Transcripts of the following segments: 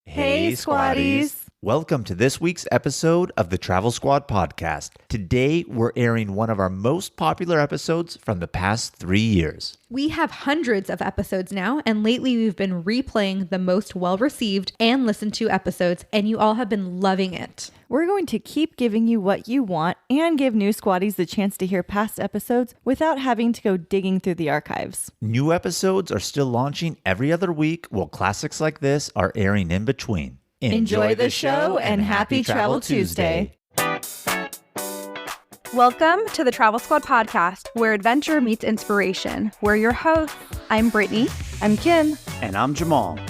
Hey, Squatties! Welcome to this week's episode of the Travel Squad podcast. Today, we're airing one of our most popular episodes from the past 3 years. We have hundreds of episodes now, and lately we've been replaying the most well-received and listened to episodes, and you all have been loving it. We're going to keep giving you what you want and give new Squatties the chance to hear past episodes without having to go digging through the archives. New episodes are still launching every other week, while classics like this are airing in between. Enjoy the show and happy Travel Tuesday. Welcome to the Travel Squad podcast, where adventure meets inspiration. We're your hosts. I'm Brittany. I'm Kim. And I'm Jamal.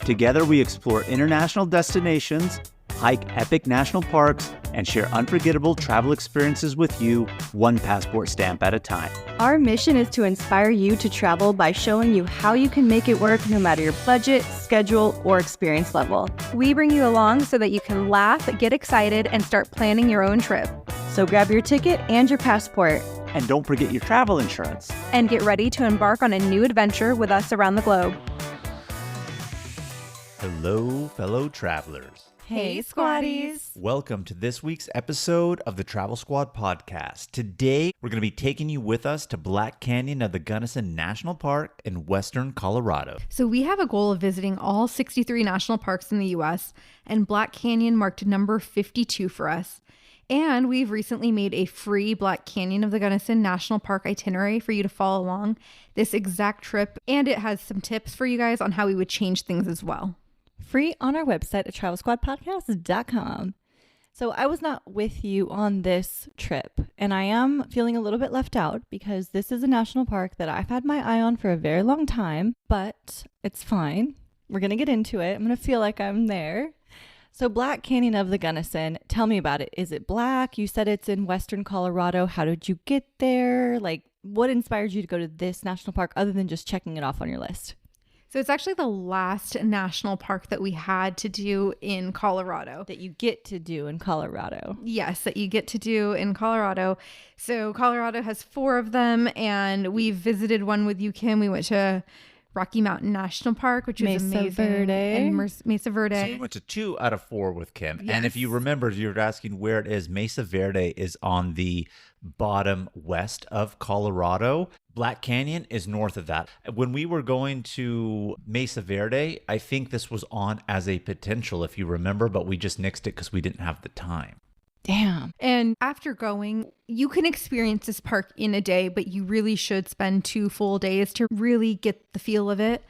Together we explore international destinations, hike epic national parks, and share unforgettable travel experiences with you, one passport stamp at a time. Our mission is to inspire you to travel by showing you how you can make it work no matter your budget, schedule, or experience level. We bring you along so that you can laugh, get excited, and start planning your own trip. So grab your ticket and your passport. And don't forget your travel insurance. And get ready to embark on a new adventure with us around the globe. Hello, fellow travelers. Hey, Squatties. Welcome to this week's episode of the Travel Squad podcast. Today, we're going to be taking you with us to Black Canyon of the Gunnison National Park in western Colorado. So we have a goal of visiting all 63 national parks in the U.S., and Black Canyon marked number 52 for us. And we've recently made a free Black Canyon of the Gunnison National Park itinerary for you to follow along this exact trip, and it has some tips for you guys on how we would change things as well. Free on our website at travelsquadpodcast.com. So I was not with you on this trip, and I am feeling a little bit left out because this is a national park that I've had my eye on for a very long time, but it's fine. We're going to get into it. I'm going to feel like I'm there. So Black Canyon of the Gunnison, tell me about it. Is it black? You said it's in western Colorado. How did you get there? Like, what inspired you to go to this national park other than just checking it off on your list? So it's actually the last national park that we had to do in Colorado. That you get to do in Colorado. Yes, that you get to do in Colorado. So Colorado has 4 of them, and we visited one with you, Kim. We went to Rocky Mountain National Park, which was Mesa amazing. Verde. And Mesa Verde. So you went to 2 out of 4 with Kim. Yes. And if you remember, you were asking where it is. Mesa Verde is on the bottom west of Colorado. Black Canyon is north of that. When we were going to Mesa Verde, I think this was on as a potential, if you remember, but we just nixed it because we didn't have the time. Damn. And after going, you can experience this park in a day, but you really should spend 2 full days to really get the feel of it.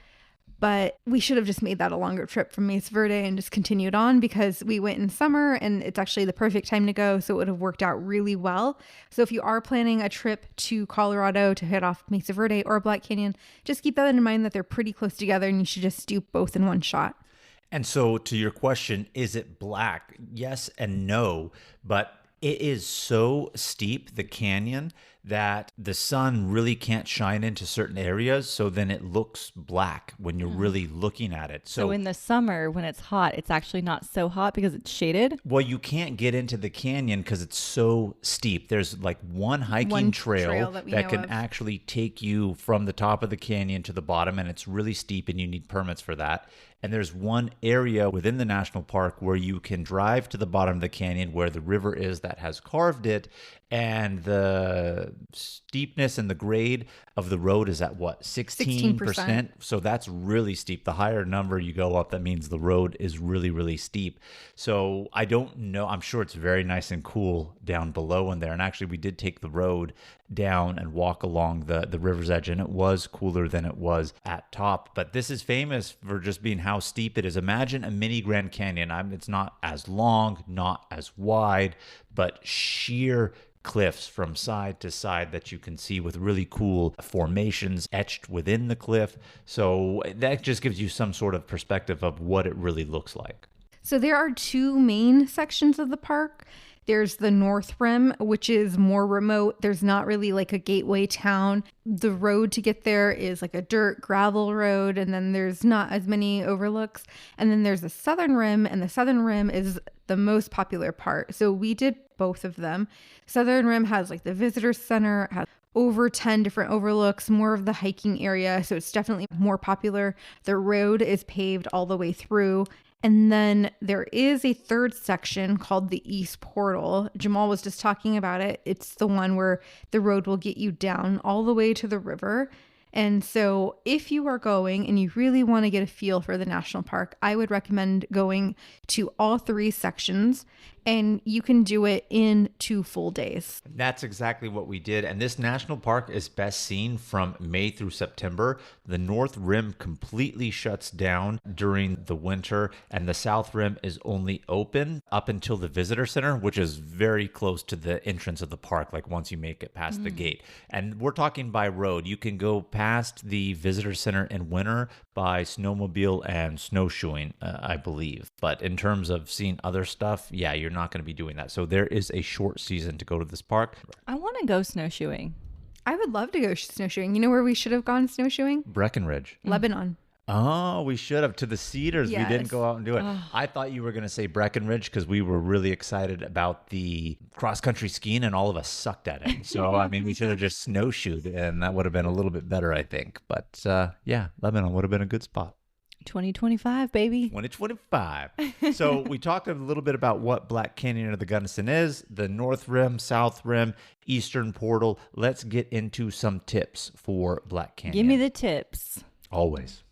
But we should have just made that a longer trip from Mesa Verde and just continued on because we went in summer and it's actually the perfect time to go. So it would have worked out really well. So if you are planning a trip to Colorado to hit off Mesa Verde or Black Canyon, just keep that in mind that they're pretty close together and you should just do both in one shot. And so to your question, is it black? Yes and no, but it is so steep, the canyon, that the sun really can't shine into certain areas. So then it looks black when you're really looking at it. So in the summer, when it's hot, it's actually not so hot because it's shaded? Well, you can't get into the canyon because it's so steep. There's like one hiking trail that can actually take you from the top of the canyon to the bottom, and it's really steep and you need permits for that. And there's one area within the national park where you can drive to the bottom of the canyon where the river is that has carved it. And the steepness and the grade of the road is at what? 16%. So that's really steep. The higher number you go up, that means the road is really, really steep. So I don't know. I'm sure it's very nice and cool down below in there. And actually, we did take the road down and walk along the river's edge, and it was cooler than it was at top. But this is famous for just being how steep it is. Imagine a mini Grand Canyon. It's not as long, not as wide, but sheer cliffs from side to side that you can see with really cool formations etched within the cliff. So that just gives you some sort of perspective of what it really looks like. So there are 2 main sections of the park. There's the North Rim, which is more remote. There's not really like a gateway town. The road to get there is like a dirt gravel road, and then there's not as many overlooks. And then there's the Southern Rim, and the Southern Rim is the most popular part. So we did both of them. Southern Rim has like the visitor center, has over 10 different overlooks, more of the hiking area. So it's definitely more popular. The road is paved all the way through. And then there is a third section called the East Portal. Jamal was just talking about it. It's the one where the road will get you down all the way to the river. And so if you are going and you really want to get a feel for the national park, I would recommend going to all three sections, and you can do it in 2 full days. That's exactly what we did. And this national park is best seen from May through September. The North Rim completely shuts down during the winter, and the South Rim is only open up until the visitor center, which is very close to the entrance of the park, like once you make it past the gate. And we're talking by road. You can go past the visitor center in winter by snowmobile and snowshoeing, I believe. But in terms of seeing other stuff, yeah, you're not going to be doing that. So there is a short season to go to this park. I want to go snowshoeing. I would love to go snowshoeing. You know where we should have gone snowshoeing? Breckenridge. Lebanon. Oh, we should have. To the Cedars. Yes. We didn't go out and do it. I thought you were going to say Breckenridge because we were really excited about the cross-country skiing and all of us sucked at it. So, I mean, we should have just snowshoed and that would have been a little bit better, I think. But yeah, Lebanon would have been a good spot. 2025, baby. 2025. So we talked a little bit about what Black Canyon of the Gunnison is, the North Rim, South Rim, Eastern Portal. Let's get into some tips for Black Canyon. Give me the tips. Always.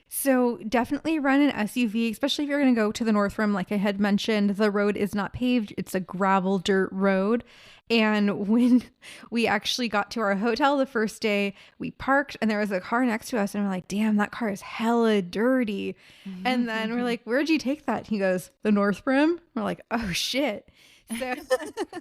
So definitely run an SUV, especially if you're going to go to the North Rim. Like I had mentioned, the road is not paved. It's a gravel dirt road. And when we actually got to our hotel the first day, we parked and there was a car next to us. And we're like, damn, that car is hella dirty. And then we're like, where'd you take that? He goes, the North Rim. We're like, oh, shit. So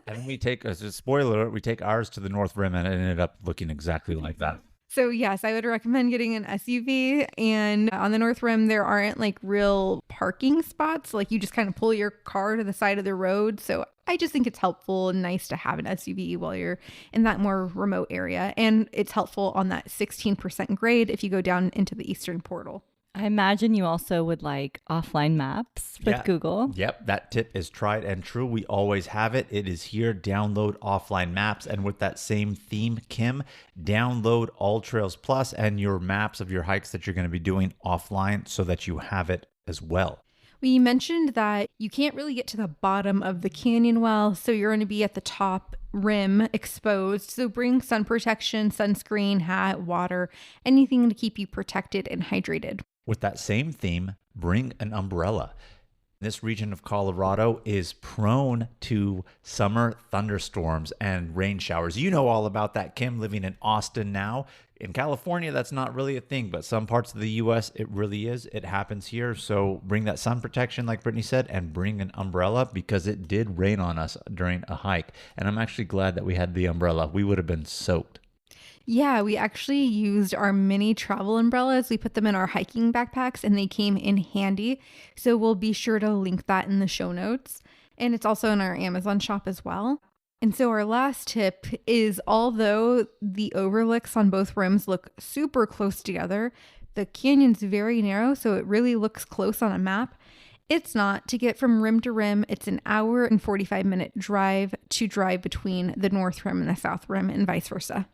And we take, as a spoiler alert, we take ours to the North Rim and it ended up looking exactly like that. So yes, I would recommend getting an SUV. And on the North Rim, there aren't like real parking spots. Like you just kind of pull your car to the side of the road. So I just think it's helpful and nice to have an SUV while you're in that more remote area. And it's helpful on that 16% grade if you go down into the Eastern Portal. I imagine you also would like offline maps with Google. Yep, that tip is tried and true. We always have it. It is here. Download offline maps. And with that same theme, Kim, download All Trails Plus and your maps of your hikes that you're going to be doing offline so that you have it as well. We mentioned that you can't really get to the bottom of the canyon well, so you're going to be at the top rim exposed. So bring sun protection, sunscreen, hat, water, anything to keep you protected and hydrated. With that same theme, bring an umbrella. This region of Colorado is prone to summer thunderstorms and rain showers. You know all about that, Kim, living in Austin now. In California, that's not really a thing, but some parts of the U.S., it really is. It happens here. So bring that sun protection, like Brittany said, and bring an umbrella because it did rain on us during a hike. And I'm actually glad that we had the umbrella. We would have been soaked. Yeah, we actually used our mini travel umbrellas. We put them in our hiking backpacks and they came in handy. So we'll be sure to link that in the show notes. And it's also in our Amazon shop as well. And so our last tip is, although the overlooks on both rims look super close together, the canyon's very narrow, so it really looks close on a map. It's not. To get from rim to rim, it's an hour and 45-minute drive to drive between the North Rim and the South Rim and vice versa.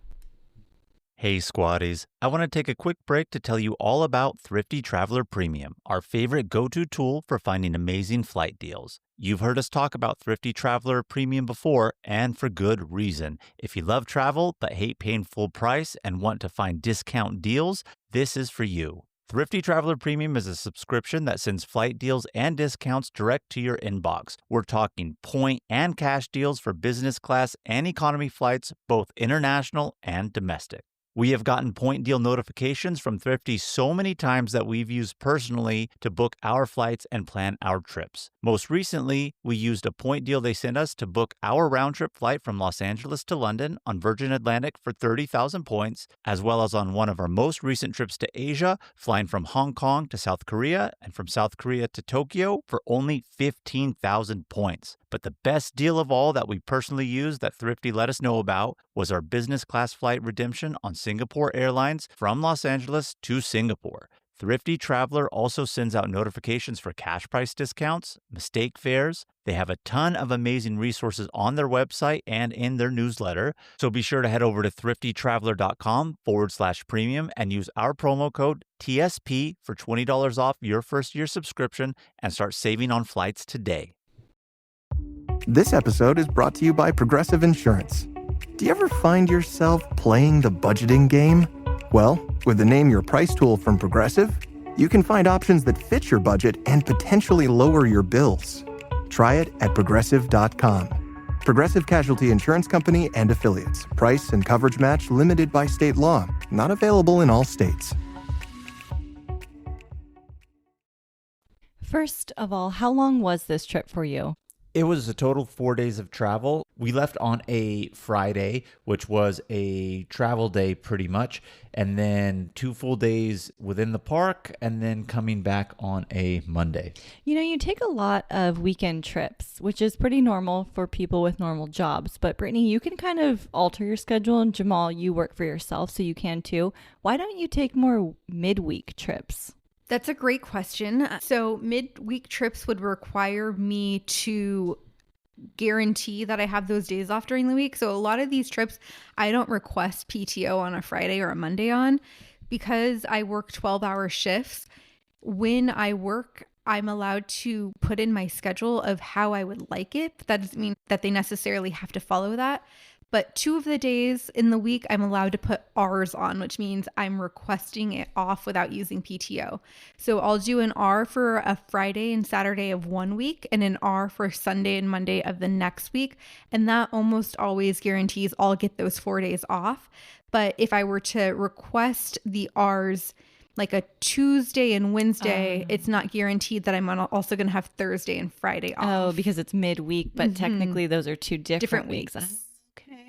Hey squaddies, I want to take a quick break to tell you all about Thrifty Traveler Premium, our favorite go-to tool for finding amazing flight deals. You've heard us talk about Thrifty Traveler Premium before, and for good reason. If you love travel but hate paying full price and want to find discount deals, this is for you. Thrifty Traveler Premium is a subscription that sends flight deals and discounts direct to your inbox. We're talking point and cash deals for business class and economy flights, both international and domestic. We have gotten point deal notifications from Thrifty so many times that we've used personally to book our flights and plan our trips. Most recently, we used a point deal they sent us to book our round-trip flight from Los Angeles to London on Virgin Atlantic for 30,000 points, as well as on one of our most recent trips to Asia, flying from Hong Kong to South Korea and from South Korea to Tokyo for only 15,000 points. But the best deal of all that we personally used that Thrifty let us know about was our business class flight redemption on Singapore Airlines from Los Angeles to Singapore. Thrifty Traveler also sends out notifications for cash price discounts, mistake fares. They have a ton of amazing resources on their website and in their newsletter. So be sure to head over to thriftytraveler.com/premium and use our promo code TSP for $20 off your first year subscription and start saving on flights today. This episode is brought to you by Progressive Insurance. Do you ever find yourself playing the budgeting game? Well, with the Name Your Price tool from Progressive, you can find options that fit your budget and potentially lower your bills. Try it at Progressive.com. Progressive Casualty Insurance Company and Affiliates. Price and coverage match limited by state law. Not available in all states. First of all, how long was this trip for you? It was a total 4 days of travel. We left on a Friday, which was a travel day pretty much, and then 2 full days within the park, and then coming back on a Monday. You know, you take a lot of weekend trips, which is pretty normal for people with normal jobs. But Brittany, you can kind of alter your schedule, and Jamal, you work for yourself, so you can too. Why don't you take more midweek trips? That's a great question. So midweek trips would require me to guarantee that I have those days off during the week. So a lot of these trips, I don't request PTO on a Friday or a Monday on because I work 12-hour shifts. When I work, I'm allowed to put in my schedule of how I would like it. But that doesn't mean that they necessarily have to follow that. But 2 of the days in the week, I'm allowed to put Rs on, which means I'm requesting it off without using PTO. So I'll do an R for a Friday and Saturday of 1 week and an R for Sunday and Monday of the next week. And that almost always guarantees I'll get those 4 days off. But if I were to request the Rs like a Tuesday and Wednesday, it's not guaranteed that I'm also going to have Thursday and Friday off. Oh, because it's midweek, but technically those are 2 different weeks.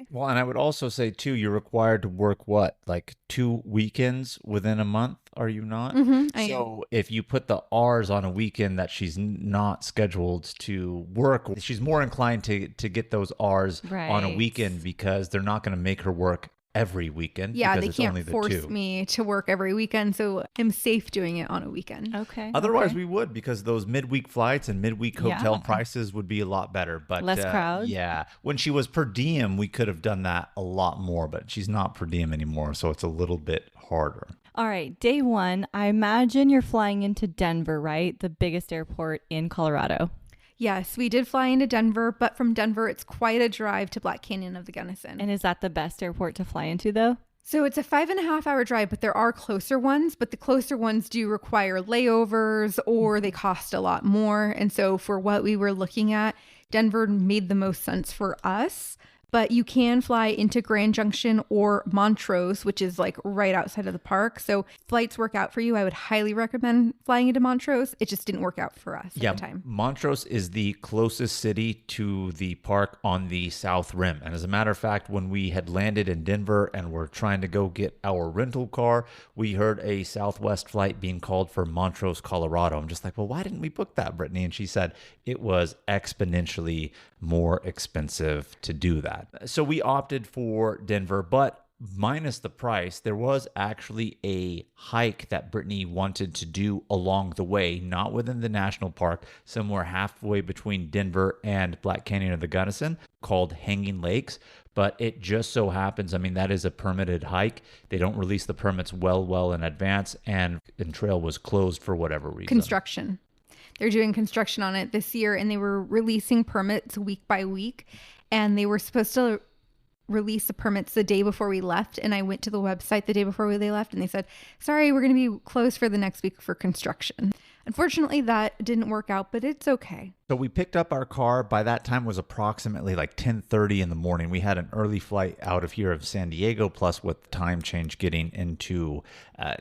Well, and I would also say, too, you're required to work, what, like 2 weekends within a month, are you not? So if you put the R's on a weekend that she's not scheduled to work, she's more inclined to get those R's on a weekend because they're not going to make her work every weekend. Yeah, because they it's can't only the force 2. me to work every weekend, so I'm safe doing it on a weekend. Okay. Otherwise, we would, because those midweek flights and midweek hotel prices would be a lot better. But less crowd. Yeah. When she was per diem, we could have done that a lot more, but she's not per diem anymore, so it's a little bit harder. All right. Day 1, I imagine you're flying into Denver, right? The biggest airport in Colorado. Yes, we did fly into Denver, but from Denver, it's quite a drive to Black Canyon of the Gunnison. And is that the best airport to fly into, though? So it's a 5.5-hour drive, but there are closer ones, but the closer ones do require layovers or they cost a lot more. And so for what we were looking at, Denver made the most sense for us. But you can fly into Grand Junction or Montrose, which is like right outside of the park. So flights work out for you. I would highly recommend flying into Montrose. It just didn't work out for us at the time. Montrose is the closest city to the park on the South Rim. And as a matter of fact, when we had landed in Denver and were trying to go get our rental car, we heard a Southwest flight being called for Montrose, Colorado. I'm just like, well, why didn't we book that, Brittany? And she said it was exponentially more expensive to do that. So we opted for Denver, but minus the price, there was actually a hike that Brittany wanted to do along the way, not within the national park, somewhere halfway between Denver and Black Canyon of the Gunnison, called Hanging Lakes. But it just so happens, I mean, that is a permitted hike. They don't release the permits well in advance, and trail was closed for whatever reason. Construction. They're doing construction on it this year, and they were releasing permits week by week, and they were supposed to release the permits the day before we left. And I went to the website the day before they left, and they said, sorry, we're going to be closed for the next week for construction. Unfortunately, that didn't work out, but it's okay. So we picked up our car. By that time, it was approximately like 10:30 in the morning. We had an early flight out of here of San Diego, plus with time change getting into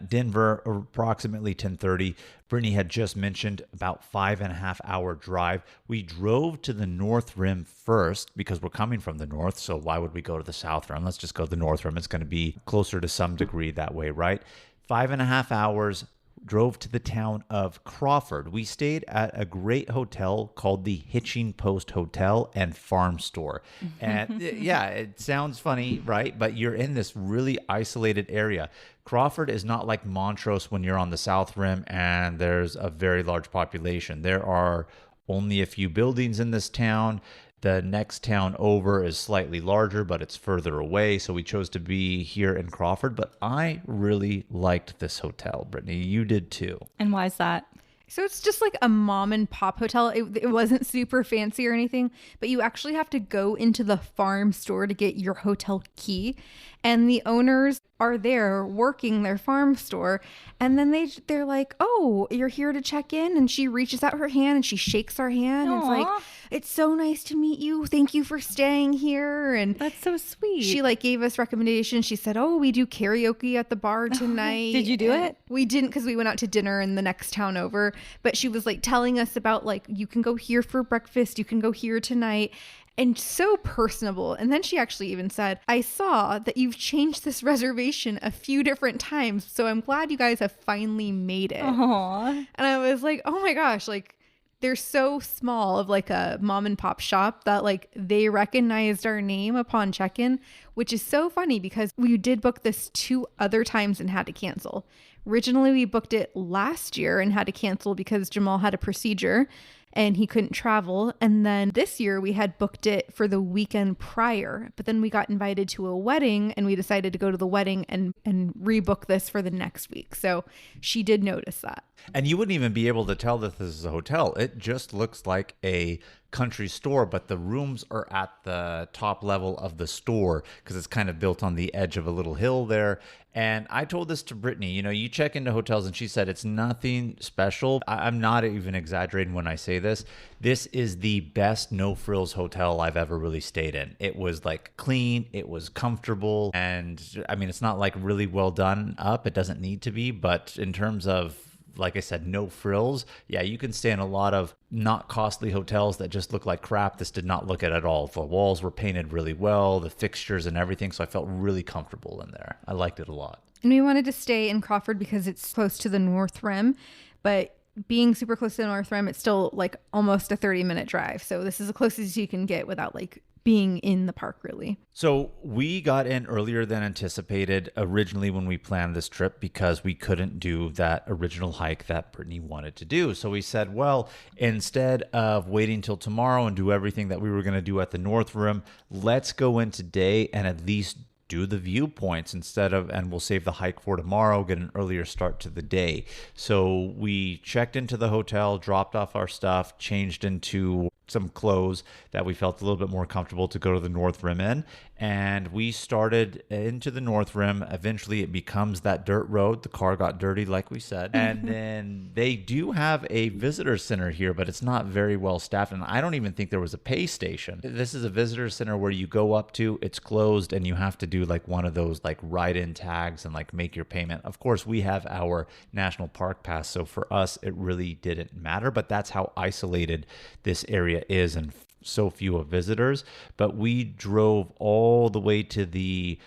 Denver, approximately 10:30. Brittany had just mentioned about 5.5 hour drive. We drove to the North Rim first because we're coming from the north. So why would we go to the South Rim? Let's just go to the North Rim. It's going to be closer to some degree that way, right? 5.5 hours. drove to the town of Crawford. We stayed at a great hotel called the Hitching Post Hotel and Farm Store. And yeah, it sounds funny, right? But you're in this really isolated area. Crawford is not like Montrose when you're on the South Rim and there's a very large population. There are only a few buildings in this town. The next town over is slightly larger, but it's further away. So we chose to be here in Crawford. But I really liked this hotel, Brittany. You did too. And why is that? So it's just like a mom and pop hotel. It wasn't super fancy or anything, but you actually have to go into the farm store to get your hotel key. And the owners are there working their farm store. And then they're like, oh, you're here to check in. And she reaches out her hand and she shakes our hand. And it's like, it's so nice to meet you. Thank you for staying here. And that's so sweet. She like gave us recommendations. She said, oh, we do karaoke at the bar tonight. Did you do it? We didn't, because we went out to dinner in the next town over. But she was like telling us about like, you can go here for breakfast. You can go here tonight. And so personable. And then she actually even said, I saw that you've changed this reservation a few different times. So I'm glad you guys have finally made it. Aww. And I was like, oh my gosh, like they're so small of like a mom and pop shop that like they recognized our name upon check-in, which is so funny because we did book this 2 other times and had to cancel. Originally, we booked it last year and had to cancel because Jamal had a procedure and he couldn't travel. And then this year we had booked it for the weekend prior, but then we got invited to a wedding and we decided to go to the wedding and rebook this for the next week. So she did notice that. And you wouldn't even be able to tell that this is a hotel. It just looks like a country store, but the rooms are at the top level of the store because it's kind of built on the edge of a little hill there. And I told this to Brittany, you know, you check into hotels and she said it's nothing special. I'm not even exaggerating when I say this. This is the best no frills hotel I've ever really stayed in. It was like clean, it was comfortable. And I mean, it's not like really well done up. It doesn't need to be, but in terms of, like I said, no frills. Yeah, you can stay in a lot of not costly hotels that just look like crap. This did not look it at all. The walls were painted really well, the fixtures and everything. So I felt really comfortable in there. I liked it a lot. And we wanted to stay in Crawford because it's close to the North Rim. But being super close to the North Rim, it's still like almost a 30-minute drive. So this is the closest you can get without like being in the park, really. So we got in earlier than anticipated originally when we planned this trip because we couldn't do that original hike that Brittany wanted to do. So we said, well, instead of waiting till tomorrow and do everything that we were going to do at the North Rim, let's go in today and at least do the viewpoints and we'll save the hike for tomorrow, get an earlier start to the day. So we checked into the hotel, dropped off our stuff, changed into some clothes that we felt a little bit more comfortable to go to the North Rim in. And we started into the North Rim. Eventually it becomes that dirt road. The car got dirty, like we said. And then they do have a visitor center here, but it's not very well staffed. And I don't even think there was a pay station. This is a visitor center where you go up to, it's closed, and you have to do like one of those like ride-in tags and like make your payment. Of course, we have our national park pass. So for us, it really didn't matter, but that's how isolated this area is and so few of visitors. But we drove all the way to the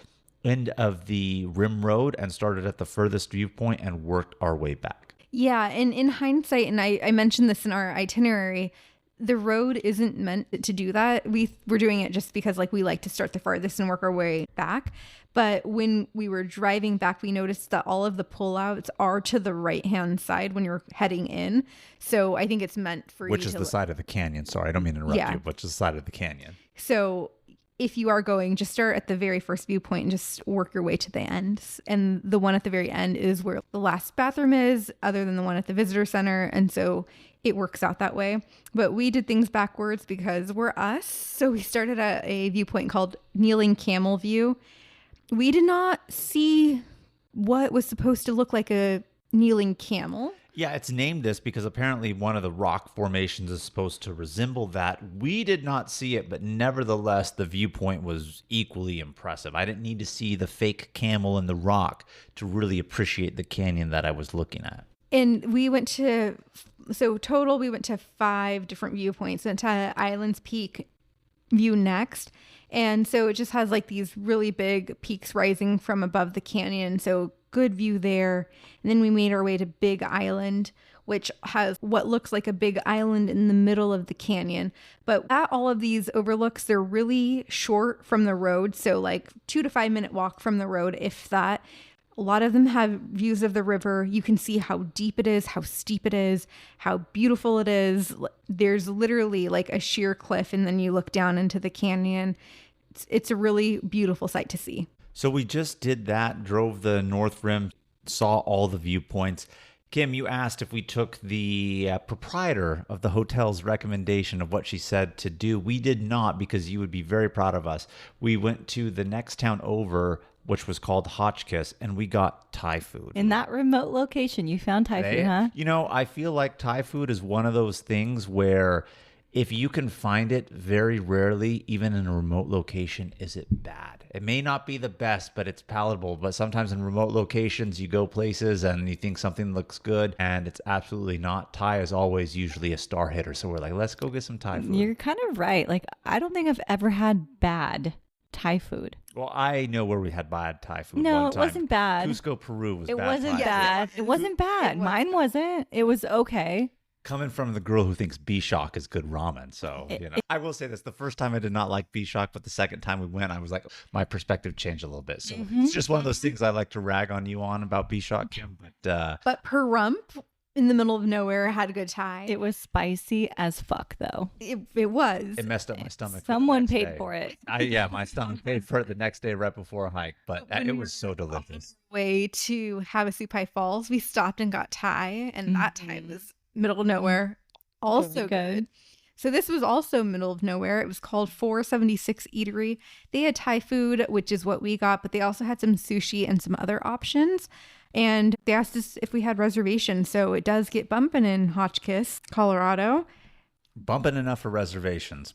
end of the rim road and started at the furthest viewpoint and worked our way back. Yeah, and in hindsight, and I mentioned this in our itinerary, the road isn't meant to do that. We're doing it just because like we like to start the farthest and work our way back. But when we were driving back, we noticed that all of the pullouts are to the right-hand side when you're heading in. So I think it's meant for Which is the side of the canyon. Sorry, I don't mean to interrupt you, but just the side of the canyon. So if you are going, just start at the very first viewpoint and just work your way to the end. And the one at the very end is where the last bathroom is, other than the one at the visitor center. And so it works out that way. But we did things backwards because we're us. So we started at a viewpoint called Kneeling Camel View. We did not see what was supposed to look like a kneeling camel. Yeah, it's named this because apparently one of the rock formations is supposed to resemble that. We did not see it, but nevertheless, the viewpoint was equally impressive. I didn't need to see the fake camel in the rock to really appreciate the canyon that I was looking at. And we went to 5 different viewpoints. Went to Islands Peak view next. And so it just has like these really big peaks rising from above the canyon. So good view there. And then we made our way to Big Island, which has what looks like a big island in the middle of the canyon. But at all of these overlooks, they're really short from the road. So like 2 to 5 minute walk from the road, if that. A lot of them have views of the river. You can see how deep it is, how steep it is, how beautiful it is. There's literally like a sheer cliff, and then you look down into the canyon. It's a really beautiful sight to see. So we just did that, drove the North Rim, saw all the viewpoints. Kim, you asked if we took the proprietor of the hotel's recommendation of what she said to do. We did not, because you would be very proud of us. We went to the next town over, which was called Hotchkiss, and we got Thai food. In that remote location, you found Thai food, huh? You know, I feel like Thai food is one of those things where if you can find it, very rarely, even in a remote location, is it bad. It may not be the best, but it's palatable. But sometimes in remote locations, you go places and you think something looks good, and it's absolutely not. Thai is always usually a star hitter. So we're like, let's go get some Thai food. You're kind of right. Like, I don't think I've ever had bad Thai food. Well, I know where we had bad Thai food. No, one time. it wasn't bad. Cusco, Peru was It bad. wasn't Thai bad. It wasn't bad. Mine wasn't. It was okay. Coming from the girl who thinks Bishok is good ramen. So, I will say this. The first time I did not like Bishok, but the second time we went, I was like, my perspective changed a little bit. So it's just one of those things I like to rag on you on about Bishok, Kim. But Pahrump, in the middle of nowhere, had a good Thai. It was spicy as fuck, though. It was. It messed up my stomach. Someone paid for it. My stomach paid for it the next day right before a hike, but it was so delicious. Way to Havasupai Falls, we stopped and got Thai, and that Thai was middle of nowhere. Also good. So this was also middle of nowhere. It was called 476 Eatery. They had Thai food, which is what we got, but they also had some sushi and some other options. And they asked us if we had reservations. So it does get bumping in Hotchkiss, Colorado. Bumping enough for reservations.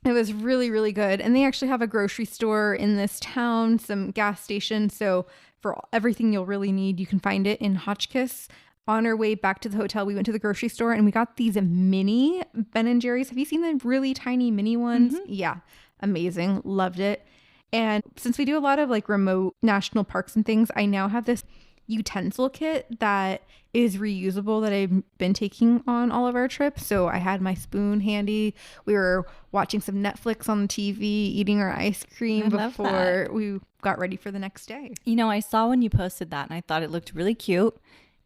It was really, really good. And they actually have a grocery store in this town, some gas stations. So for everything you'll really need, you can find it in Hotchkiss. On our way back to the hotel, we went to the grocery store and we got these mini Ben & Jerry's. Have you seen the really tiny mini ones? Mm-hmm. Yeah, amazing. Loved it. And since we do a lot of like remote national parks and things, I now have this utensil kit that is reusable that I've been taking on all of our trips. So I had my spoon handy. We were watching some Netflix on the TV, eating our ice cream before we got ready for the next day. You know, I saw when you posted that and I thought it looked really cute,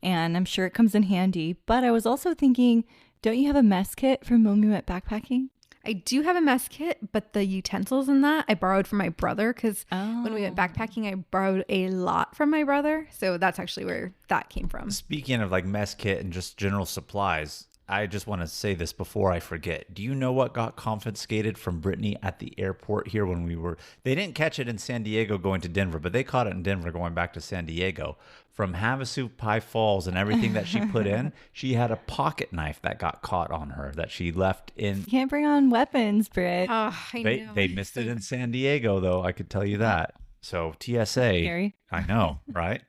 and I'm sure it comes in handy. But I was also thinking, don't you have a mess kit from when we went backpacking? I do have a mess kit, but the utensils in that I borrowed from my brother because when we went backpacking, I borrowed a lot from my brother. So that's actually where that came from. Speaking of like mess kit and just general supplies, I just want to say this before I forget. Do you know what got confiscated from Brittany at the airport here when we were... They didn't catch it in San Diego going to Denver, but they caught it in Denver going back to San Diego. From Havasupai Falls and everything that she put in, she had a pocket knife that got caught on her that she left in... You can't bring on weapons, Britt. I know. They missed it in San Diego, though, I could tell you that. So TSA... Scary. I know, right?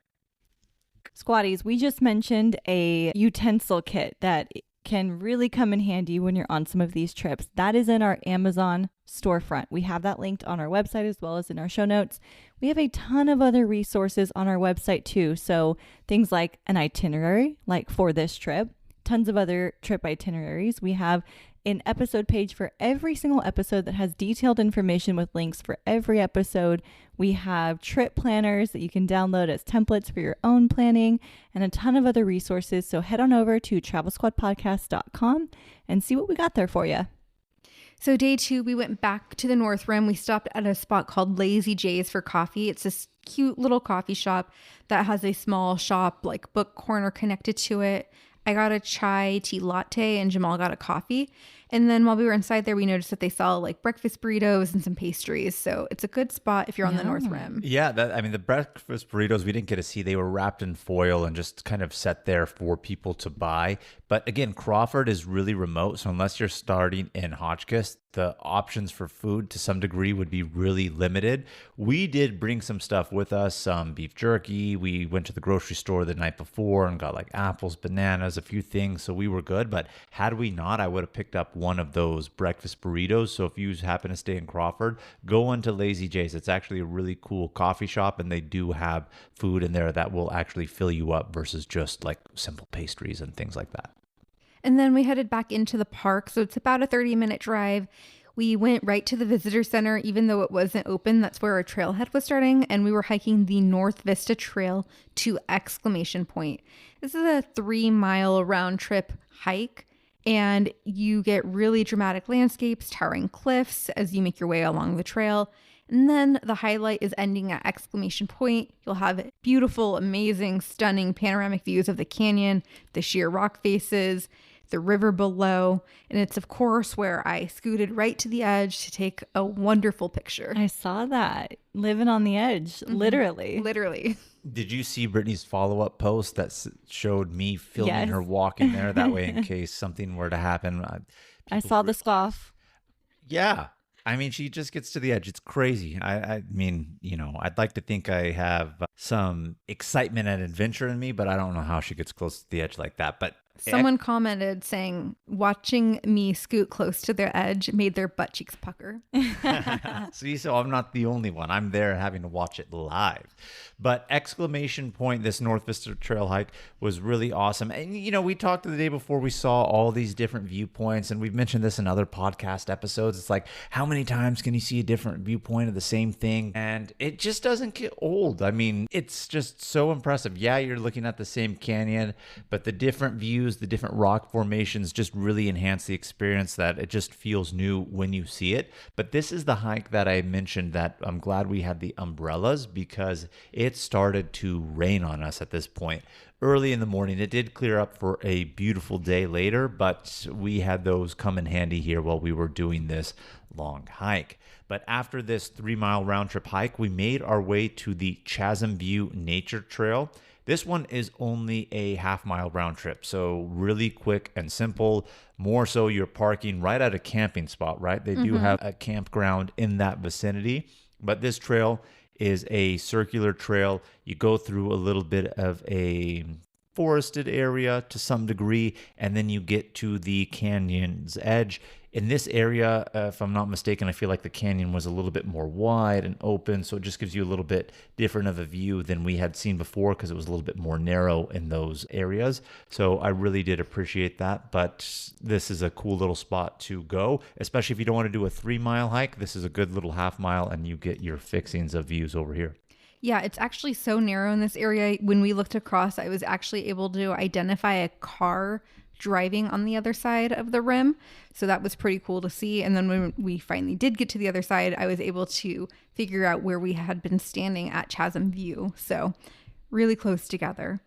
Squatties, we just mentioned a utensil kit that can really come in handy when you're on some of these trips. That is in our Amazon storefront. We have that linked on our website as well as in our show notes. We have a ton of other resources on our website too. So things like an itinerary, like for this trip, tons of other trip itineraries. We have an episode page for every single episode that has detailed information with links for every episode. We have trip planners that you can download as templates for your own planning and a ton of other resources. So head on over to travelsquadpodcast.com and see what we got there for you. So day 2, we went back to the North Rim. We stopped at a spot called Lazy J's for coffee. It's this cute little coffee shop that has a small shop, like book corner connected to it. I got a chai tea latte and Jamal got a coffee. And then while we were inside there, we noticed that they sell like breakfast burritos and some pastries. So it's a good spot if you're on the North Rim. Yeah, the breakfast burritos we didn't get to see. They were wrapped in foil and just kind of set there for people to buy. But again, Crawford is really remote. So unless you're starting in Hotchkiss, the options for food to some degree would be really limited. We did bring some stuff with us, some beef jerky. We went to the grocery store the night before and got like apples, bananas, us a few things, so we were good. But had we not, I would have picked up one of those breakfast burritos. So if you happen to stay in Crawford, go into Lazy J's. It's actually a really cool coffee shop, and they do have food in there that will actually fill you up versus just like simple pastries and things like that. And then we headed back into the park. So it's about a 30-minute drive. We went right to the visitor center, even though it wasn't open. That's where our trailhead was starting. And we were hiking the North Vista Trail to Exclamation Point. This is a 3-mile round trip hike. And you get really dramatic landscapes, towering cliffs as you make your way along the trail. And then the highlight is ending at Exclamation Point. You'll have beautiful, amazing, stunning panoramic views of the canyon, the sheer rock faces, the river below. And it's, of course, where I scooted right to the edge to take a wonderful picture. I saw that. Living on the edge, literally. Literally. Did you see Brittany's follow-up post that showed me filming her walking there? That way, in case something were to happen. I saw the scoff. Yeah. I mean, she just gets to the edge. It's crazy. I mean, I'd like to think I have some excitement and adventure in me, but I don't know how she gets close to the edge like that. But someone commented saying, watching me scoot close to their edge made their butt cheeks pucker. See, so I'm not the only one. I'm there having to watch it live. But Exclamation Point, this North Vista Trail hike was really awesome. And, we talked the day before, we saw all these different viewpoints, and we've mentioned this in other podcast episodes. It's like, how many times can you see a different viewpoint of the same thing? And it just doesn't get old. I mean, it's just so impressive. Yeah, you're looking at the same canyon, but the different views, the different rock formations just really enhance the experience, that it just feels new when you see it. But this is the hike that I mentioned that I'm glad we had the umbrellas, because it started to rain on us at this point early in the morning. It did clear up for a beautiful day later, but we had those come in handy here while we were doing this long hike. But after this 3-mile round trip hike, we made our way to the Chasm View Nature Trail. This one is only a half-mile round trip, so really quick and simple. More so, you're parking right at a camping spot, right? They do have a campground in that vicinity, but this trail is a circular trail. You go through a little bit of a forested area to some degree, and then you get to the canyon's edge. In this area, if I'm not mistaken, I feel like the canyon was a little bit more wide and open, so it just gives you a little bit different of a view than we had seen before, because it was a little bit more narrow in those areas. So I really did appreciate that, but this is a cool little spot to go, especially if you don't want to do a 3-mile hike. This is a good little half-mile, and you get your fixings of views over here. Yeah, it's actually so narrow in this area. When we looked across, I was actually able to identify a car driving on the other side of the rim. So that was pretty cool to see. And then when we finally did get to the other side, I was able to figure out where we had been standing at Chasm View. So really close together.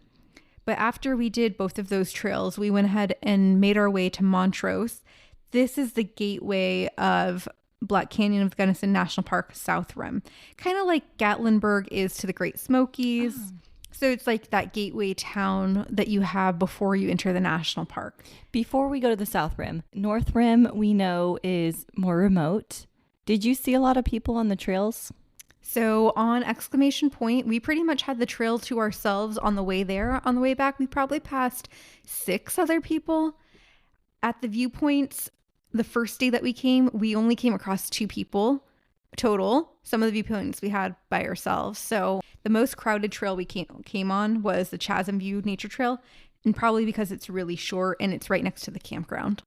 But after we did both of those trails, we went ahead and made our way to Montrose. This is the gateway of Black Canyon of the Gunnison National Park South Rim. Kind of like Gatlinburg is to the Great Smokies. Oh. So it's like that gateway town that you have before you enter the national park. Before we go to the South Rim, North Rim we know is more remote. Did you see a lot of people on the trails? So on Exclamation Point, we pretty much had the trail to ourselves on the way there. On the way back, we probably passed 6 other people. At the viewpoints, the first day that we only came across 2 people total. Some of the viewpoints we had by ourselves. So the most crowded trail we came on was the Chasm View Nature Trail, and probably because it's really short and it's right next to the campground.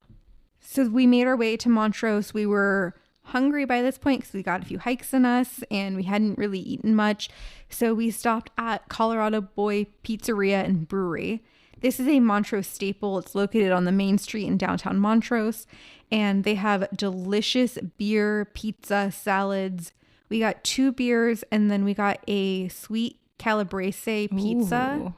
So we made our way to Montrose. We were hungry by this point because we got a few hikes in us and we hadn't really eaten much. So we stopped at Colorado Boy Pizzeria and Brewery. This is a Montrose staple. It's located on the main street in downtown Montrose, and they have delicious beer, pizza, salads. We got 2 beers, and then we got a sweet calabrese pizza. Ooh.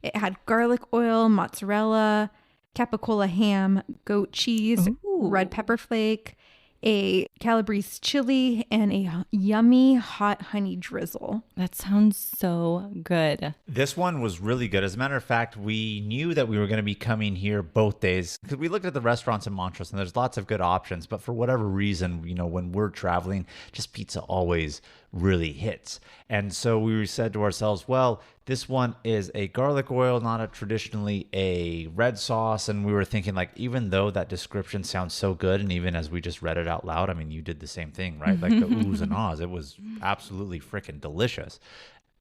It had garlic oil, mozzarella, capicola ham, goat cheese, red pepper flake, a calabrese chili, and a yummy hot honey drizzle. That sounds so good. This one was really good. As a matter of fact, we knew that we were going to be coming here both days because we looked at the restaurants in Montrose and there's lots of good options. But for whatever reason, when we're traveling, just pizza always really hits. And so we said to ourselves, well, This one is a garlic oil, not traditionally a red sauce. And we were thinking, like, even though that description sounds so good, and even as we just read it out loud, I mean, you did the same thing, right? Like the oohs and ahs. It was absolutely freaking delicious.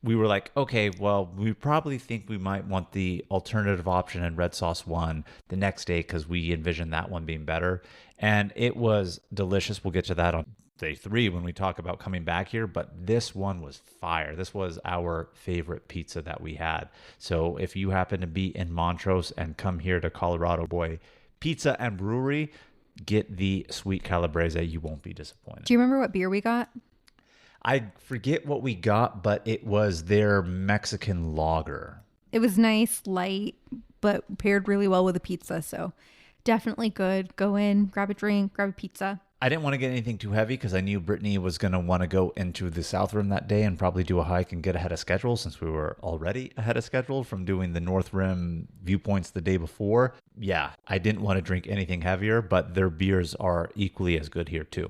We were like, okay, well, we probably think we might want the alternative option in red sauce one the next day because we envisioned that one being better. And it was delicious. We'll get to that on day 3 when we talk about coming back here. But this one was fire. This was our favorite pizza that we had. So if you happen to be in Montrose and come here to Colorado Boy Pizza and Brewery, get the sweet calabrese. You won't be disappointed. Do you remember what beer we got? I forget what we got, but it was their Mexican lager. It was nice, light, but paired really well with a pizza. So definitely good. Go in, grab a drink, grab a pizza. I didn't want to get anything too heavy because I knew Brittany was going to want to go into the South Rim that day and probably do a hike and get ahead of schedule since we were already ahead of schedule from doing the North Rim viewpoints the day before. Yeah, I didn't want to drink anything heavier, but their beers are equally as good here too.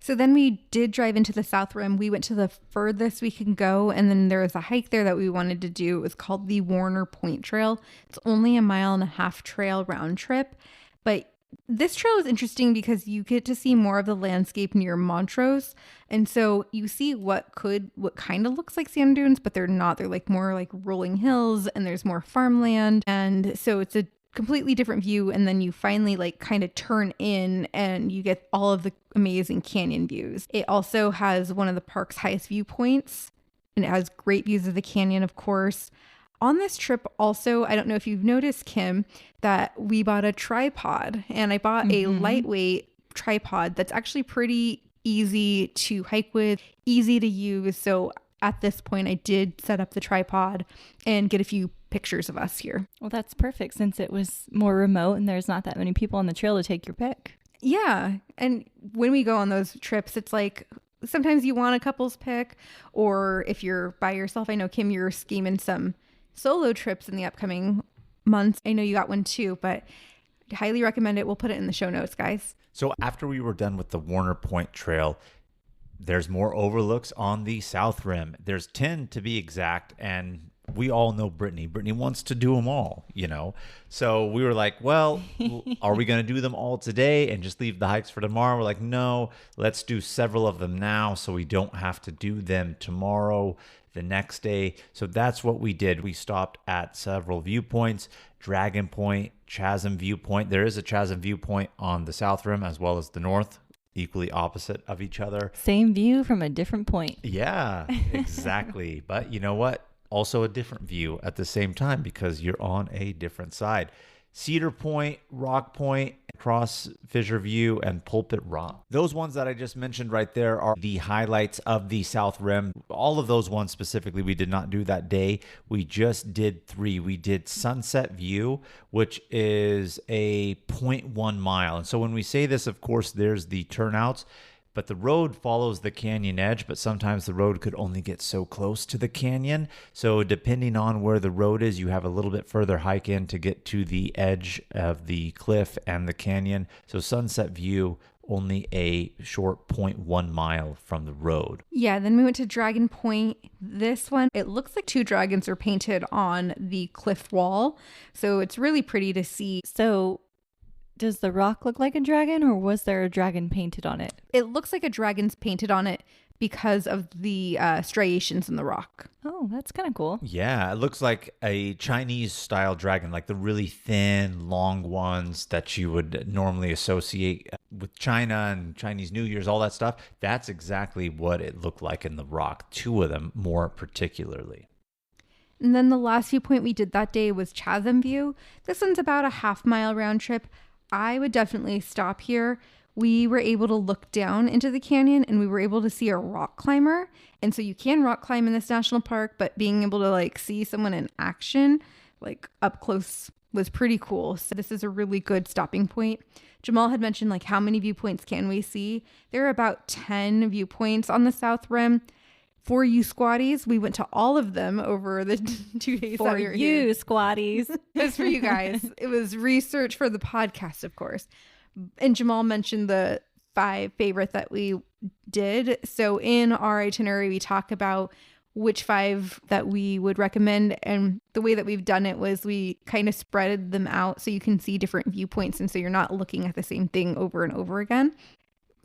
So then we did drive into the South Rim. We went to the furthest we can go, and then there was a hike there that we wanted to do. It was called the Warner Point Trail. It's only a 1.5 mile trail round trip, but this trail is interesting because you get to see more of the landscape near Montrose, and so you see what kind of looks like sand dunes, but they're not. They're like more like rolling hills, and there's more farmland, and so it's a completely different view. And then you finally like kind of turn in and you get all of the amazing canyon views. It also has one of the park's highest viewpoints, and it has great views of the canyon, of course. On this trip also, I don't know if you've noticed, Kim, that we bought a tripod, and I bought a lightweight tripod that's actually pretty easy to hike with, easy to use. So at this point, I did set up the tripod and get a few pictures of us here. Well, that's perfect since it was more remote and there's not that many people on the trail to take your pic. Yeah. And when we go on those trips, it's like sometimes you want a couple's pic, or if you're by yourself. I know, Kim, you're scheming some solo trips in the upcoming months. I know you got one too, but I'd highly recommend it. We'll put it in the show notes, guys. So after we were done with the Warner Point Trail, there's more overlooks on the South Rim. There's 10 to be exact, and we all know Brittany. Brittany wants to do them all, you know? So we were like, well, are we going to do them all today and just leave the hikes for tomorrow? We're like, no, let's do several of them now so we don't have to do them tomorrow, the next day. So that's what we did. We stopped at several viewpoints, Dragon Point, Chasm Viewpoint. There is a Chasm Viewpoint on the South Rim as well as the North, equally opposite of each other. Same view from a different point. Yeah, exactly. But you know what? Also a different view at the same time because you're on a different side. Cedar Point, Rock Point, Cross Fissure View, and Pulpit Rock. Those ones that I just mentioned right there are the highlights of the South Rim. All of those ones specifically we did not do that day. We just did 3. We did Sunset View, which is a 0.1 mile. And so when we say this, of course, there's the turnouts. But the road follows the canyon edge, but sometimes the road could only get so close to the canyon. So depending on where the road is, you have a little bit further hike in to get to the edge of the cliff and the canyon. So Sunset View, only a short 0.1 mile from the road. Yeah, then we went to Dragon Point. This one, it looks like 2 dragons are painted on the cliff wall. So it's really pretty to see. So does the rock look like a dragon, or was there a dragon painted on it? It looks like a dragon's painted on it because of the striations in the rock. Oh, that's kind of cool. Yeah, it looks like a Chinese style dragon, like the really thin, long ones that you would normally associate with China and Chinese New Year's, all that stuff. That's exactly what it looked like in the rock, 2 of them more particularly. And then the last viewpoint we did that day was Chasm View. This one's about a 1/2 mile round trip. I would definitely stop here. We were able to look down into the canyon and we were able to see a rock climber. And so you can rock climb in this national park, but being able to like see someone in action, like up close, was pretty cool. So this is a really good stopping point. Jamal had mentioned like how many viewpoints can we see? There are about 10 viewpoints on the South Rim. For you squatties, we went to all of them over the 2 days that we were here. For you squatties. It was for you guys. It was research for the podcast, of course. And Jamal mentioned the 5 favorite that we did. So in our itinerary, we talk about which 5 that we would recommend. And the way that we've done it was we kind of spread them out so you can see different viewpoints. And so you're not looking at the same thing over and over again.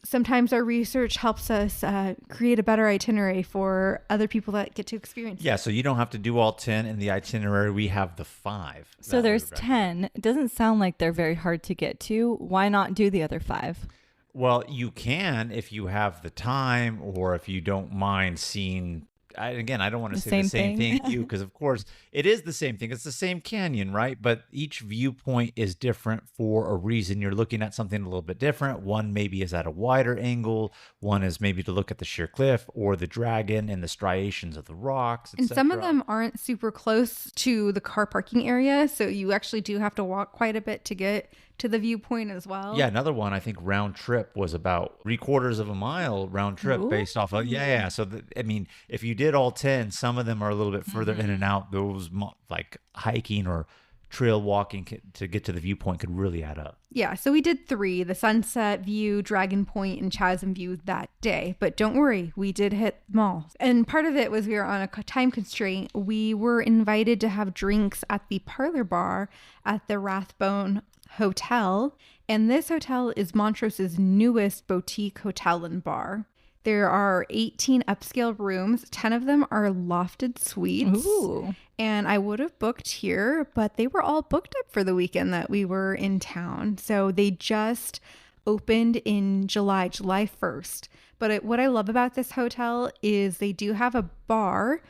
Sometimes our research helps us create a better itinerary for other people that get to experience it. Yeah, so you don't have to do all 10 in the itinerary. We have the 5. So there's 10. It doesn't sound like they're very hard to get to. Why not do the other 5? Well, you can if you have the time or if you don't mind seeing. Again, I don't want to say the same thing to you because, of course, it is the same thing. It's the same canyon, right? But each viewpoint is different for a reason. You're looking at something a little bit different. One maybe is at a wider angle. One is maybe to look at the sheer cliff or the dragon and the striations of the rocks, and some of them aren't super close to the car parking area. So you actually do have to walk quite a bit to get to the viewpoint as well. Yeah, another one, I think round trip was about 3/4 of a mile round trip. Ooh. Based off of, yeah. So, I mean, if you did all 10, some of them are a little bit further in and out. Those like hiking or trail walking to get to the viewpoint could really add up. Yeah, so we did 3, the Sunset View, Dragon Point, and Chasm View that day. But don't worry, we did hit them all. And part of it was we were on a time constraint. We were invited to have drinks at the parlor bar at the Rathbone Hotel, and this hotel is Montrose's newest boutique hotel and bar. There are 18 upscale rooms. 10 of them are lofted suites. Ooh. And I would have booked here, but they were all booked up for the weekend that we were in town. So they just opened in July 1st. But what I love about this hotel is they do have a bar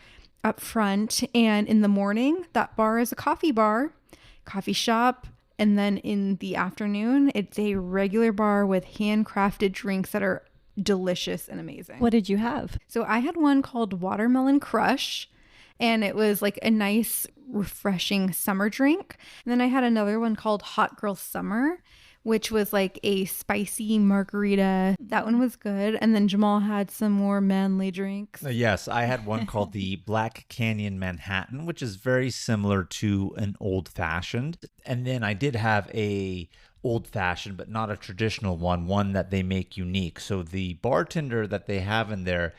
up front, and in the morning, that bar is a coffee bar, coffee shop. And then in the afternoon, it's a regular bar with handcrafted drinks that are delicious and amazing. What did you have? So I had one called Watermelon Crush, and it was like a nice, refreshing summer drink. And then I had another one called Hot Girl Summer, which was like a spicy margarita. That one was good. And then Jamal had some more manly drinks. Yes, I had one called the Black Canyon Manhattan, which is very similar to an old fashioned. And then I did have a old fashioned, but not a traditional one that they make unique. So the bartender that they have in there,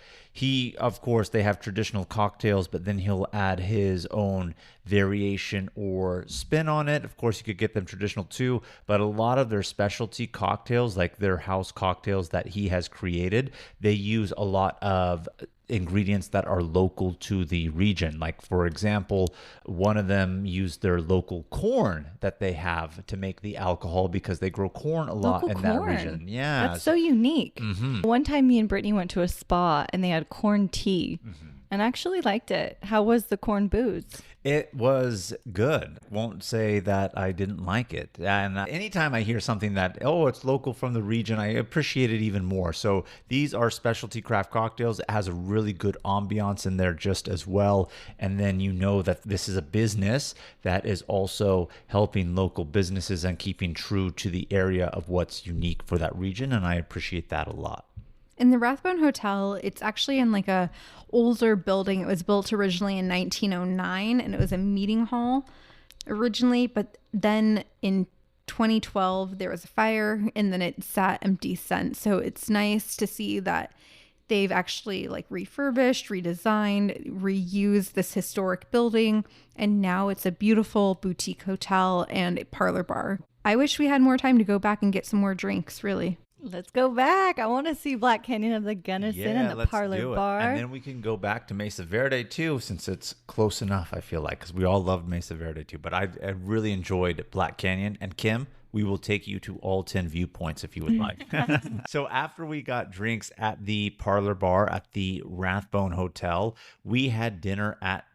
of course, they have traditional cocktails, but then he'll add his own variation or spin on it. Of course, you could get them traditional too, but a lot of their specialty cocktails, like their house cocktails that he has created, they use a lot of ingredients that are local to the region. Like, for example, one of them used their local corn that they have to make the alcohol because they grow corn a lot in that region. Yeah. That's so unique. Mm-hmm. One time me and Brittany went to a spa and they had corn tea. Mm-hmm. And I actually liked it. How was the corn booze? It was good. Won't say that I didn't like it. And anytime I hear something that, it's local from the region, I appreciate it even more. So these are specialty craft cocktails. It has a really good ambiance in there just as well. And then you know that this is a business that is also helping local businesses and keeping true to the area of what's unique for that region. And I appreciate that a lot. In the Rathbone Hotel, it's actually in like a older building. It was built originally in 1909, and it was a meeting hall originally. But then in 2012, there was a fire, and then it sat empty since. So it's nice to see that they've actually like refurbished, redesigned, reused this historic building, and now it's a beautiful boutique hotel and a parlor bar. I wish we had more time to go back and get some more drinks, really. Let's go back. I want to see Black Canyon and the Gunnison and the parlor bar. And then we can go back to Mesa Verde too, since it's close enough, I feel like, because we all loved Mesa Verde too. But I really enjoyed Black Canyon. And Kim, we will take you to all 10 viewpoints if you would like. So after we got drinks at the parlor bar at the Rathbone Hotel, we had dinner at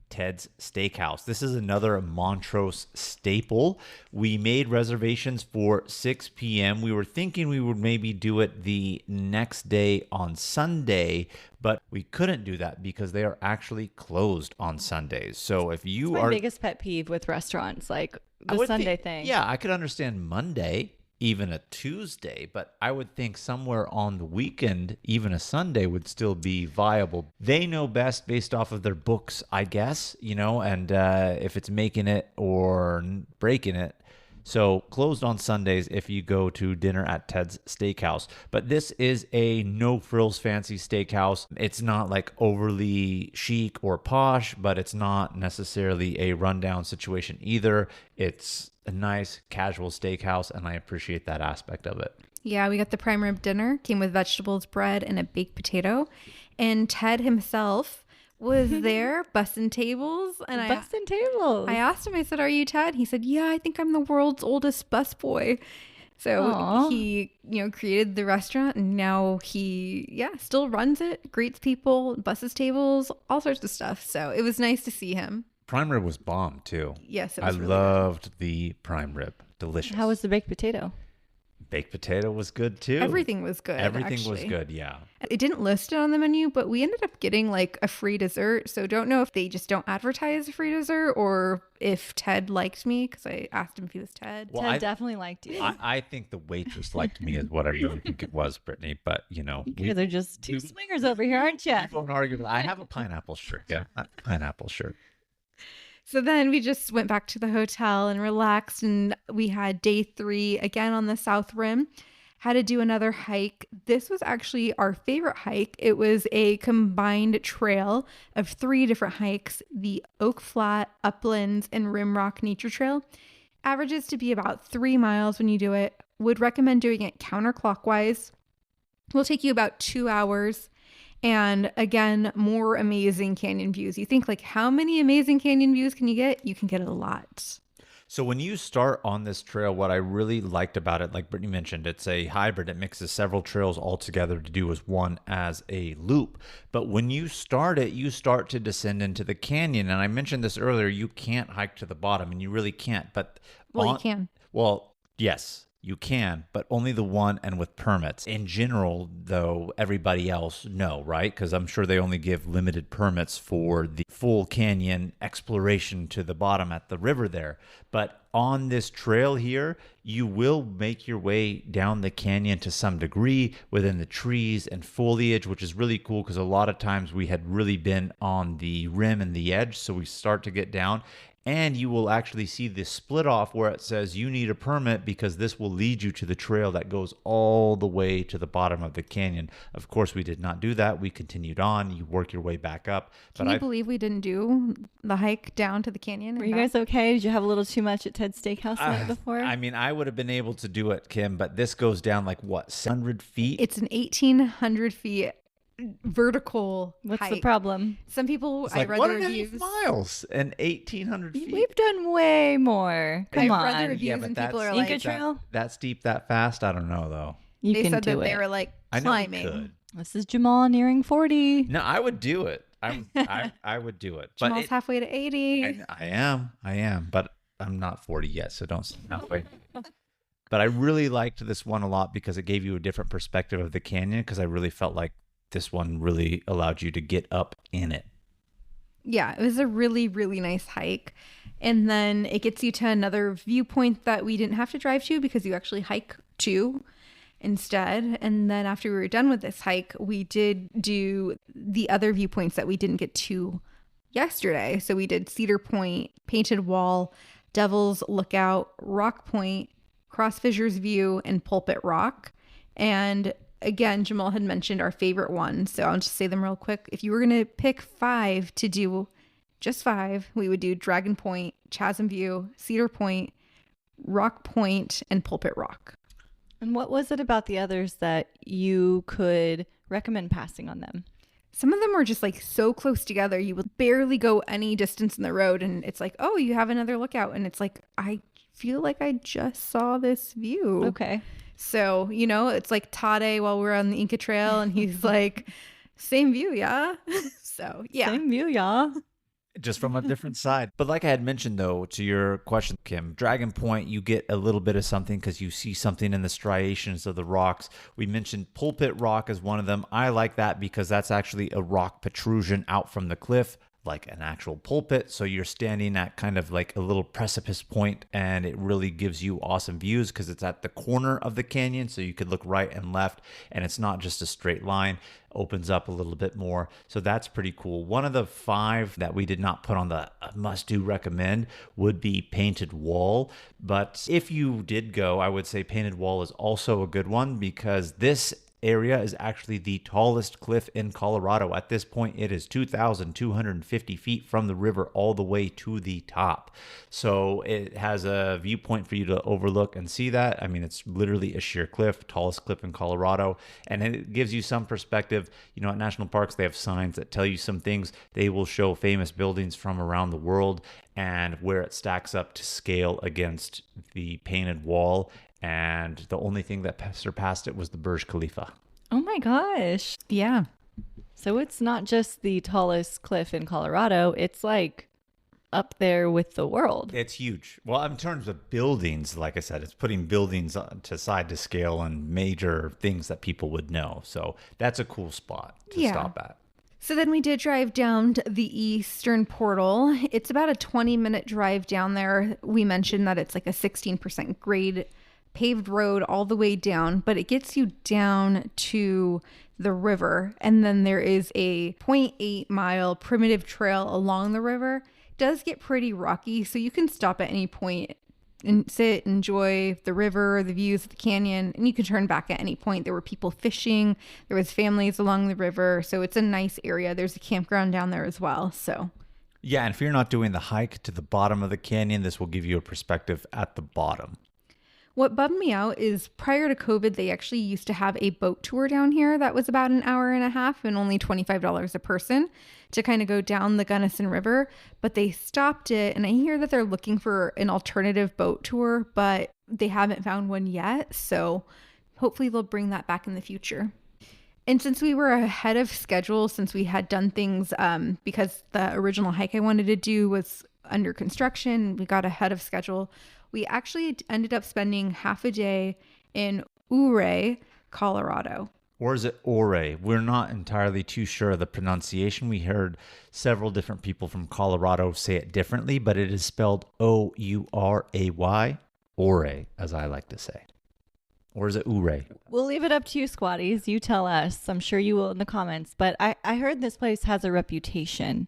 Ted's Steakhouse. This is another Montrose staple. We made reservations for 6 p.m. We were thinking we would maybe do it the next day on Sunday, but we couldn't do that because they are actually closed on Sundays. So if you are... my biggest pet peeve with restaurants, like the Sunday thing. Yeah, I could understand Monday, even a Tuesday, but I would think somewhere on the weekend, even a Sunday would still be viable. They know best based off of their books, I guess, and if it's making it or breaking it. So closed on Sundays if you go to dinner at Ted's Steakhouse. But this is a no-frills fancy steakhouse. It's not like overly chic or posh, but it's not necessarily a rundown situation either. It's a nice casual steakhouse, and I appreciate that aspect of it. Yeah, we got the prime rib dinner. Came with vegetables, bread, and a baked potato. And Ted himself was there bussing tables. And I asked him, I said, "Are you Ted?" He said, "Yeah, I think I'm the world's oldest busboy." So Aww. he, created the restaurant, and now he, still runs it, greets people, busses tables, all sorts of stuff. So it was nice to see him. Prime rib was bomb too. Yes, it was I really loved the prime rib. Delicious. How was the baked potato? Baked potato was good too. Everything was good. Everything was actually. good, yeah. It didn't list it on the menu, but we ended up getting like a free dessert. So don't know if they just don't advertise a free dessert or if Ted liked me, because I asked him if he was Ted. Well, Ted definitely liked you. I think the waitress liked me is what I really think it was, Brittany. But, You guys are just two swingers over here, aren't you? We won't argue. I have a pineapple shirt. Yeah, pineapple shirt. So then we just went back to the hotel and relaxed, and we had day 3 again on the South Rim. Had to do another hike. This was actually our favorite hike. It was a combined trail of 3 different hikes: the Oak Flat, Uplands, and Rimrock Nature Trail. Averages to be about 3 miles when you do it. Would recommend doing it counterclockwise. Will take you about 2 hours. And again, more amazing canyon views. You think, like, how many amazing canyon views can you get? You can get a lot. So when you start on this trail, what I really liked about it, like Brittany mentioned, it's a hybrid. It mixes several trails all together to do as one as a loop. But when you start it, you start to descend into the canyon. And I mentioned this earlier, you can't hike to the bottom, and you really can't. But Well, you can. Well, yes. You can, but only the one and with permits. In general, though, everybody else, no, right? Because I'm sure they only give limited permits for the full canyon exploration to the bottom at the river there. But on this trail here, you will make your way down the canyon to some degree within the trees and foliage, which is really cool because a lot of times we had really been on the rim and the edge. So we start to get down. And you will actually see the split off where it says you need a permit because this will lead you to the trail that goes all the way to the bottom of the canyon. Of course, we did not do that. We continued on. You work your way back up. Can you believe we didn't do the hike down to the canyon? Were you guys okay? Did you have a little too much at Ted's Steakhouse the night before? I mean, I would have been able to do it, Kim, but this goes down like what, 700 feet? It's an 1,800 feet vertical What's hike. the problem? Some people, It's I like read the reviews. 1.5 miles and 1,800 feet. We've done way more. Come I've read the on. reviews and people are Inca like, Trail? That steep, that fast? I don't know, though. You they can said do that it. they were like I know you climbing. could. This is Jamal nearing 40. No, I would do it. I would do it. Jamal's halfway to 80. I am, but I'm not 40 yet, so don't say halfway. But I really liked this one a lot because it gave you a different perspective of the canyon because I really felt like this one really allowed you to get up in it. Yeah, it was a really, really nice hike. And then it gets you to another viewpoint that we didn't have to drive to because you actually hike to instead. And then after we were done with this hike, we did do the other viewpoints that we didn't get to yesterday. So we did Cedar Point, Painted Wall, Devil's Lookout, Rock Point, Cross Fissures View, and Pulpit Rock. And again, Jamal had mentioned our favorite one, so I'll just say them real quick. If you were going to pick 5 to do, just 5, we would do Dragon Point, Chasm View, Cedar Point, Rock Point, and Pulpit Rock. And what was it about the others that you could recommend passing on them? Some of them were just like so close together, you would barely go any distance in the road, and it's like, oh, you have another lookout, and it's like, I feel like I just saw this view. Okay. So, it's like Tade while we're on the Inca Trail, and he's like, same view, yeah? So, yeah. Same view, y'all. Just from a different side. But like I had mentioned, though, to your question, Kim, Dragon Point, you get a little bit of something because you see something in the striations of the rocks. We mentioned Pulpit Rock as one of them. I like that because that's actually a rock protrusion out from the cliff, like an actual pulpit. So you're standing at kind of like a little precipice point, and it really gives you awesome views because it's at the corner of the canyon. So you could look right and left, and it's not just a straight line. Opens up a little bit more. So that's pretty cool. One of the 5 that we did not put on the must-do recommend would be Painted Wall. But if you did go, I would say Painted Wall is also a good one because this area is actually the tallest cliff in Colorado. At this point, it is 2,250 feet from the river all the way to the top. So it has a viewpoint for you to overlook and see that. I mean, it's literally a sheer cliff, tallest cliff in Colorado. And it gives you some perspective. You know, at national parks, they have signs that tell you some things. They will show famous buildings from around the world and where it stacks up to scale against the Painted Wall. And the only thing that surpassed it was the Burj Khalifa. Oh my gosh. Yeah. So it's not just the tallest cliff in Colorado. It's like up there with the world. It's huge. Well, in terms of buildings, like I said, it's putting buildings to side to scale and major things that people would know. So that's a cool spot to stop at. So then we did drive down to the eastern portal. It's about a 20-minute drive down there. We mentioned that it's like a 16% grade paved road all the way down, but it gets you down to the river. And then there is a 0.8 mile primitive trail along the river. It does get pretty rocky, so you can stop at any point and sit, enjoy the river, the views of the canyon, and you can turn back at any point. There were people fishing, there was families along the river, so it's a nice area. There's a campground down there as well. So yeah, and if you're not doing the hike to the bottom of the canyon, this will give you a perspective at the bottom. What bummed me out is prior to COVID, they actually used to have a boat tour down here that was about an hour and a half and only $25 a person to kind of go down the Gunnison River, but they stopped it. And I hear that they're looking for an alternative boat tour, but they haven't found one yet. So hopefully they'll bring that back in the future. And since we were ahead of schedule, since we had done things because the original hike I wanted to do was under construction, we got ahead of schedule. We actually ended up spending half a day in Ouray, Colorado. Or is it Ouray? We're not entirely too sure of the pronunciation. We heard several different people from Colorado say it differently, but it is spelled O-U-R-A-Y, Ouray, as I like to say. Or is it Ouray? We'll leave it up to you, squatties. You tell us. I'm sure you will in the comments. But I heard this place has a reputation.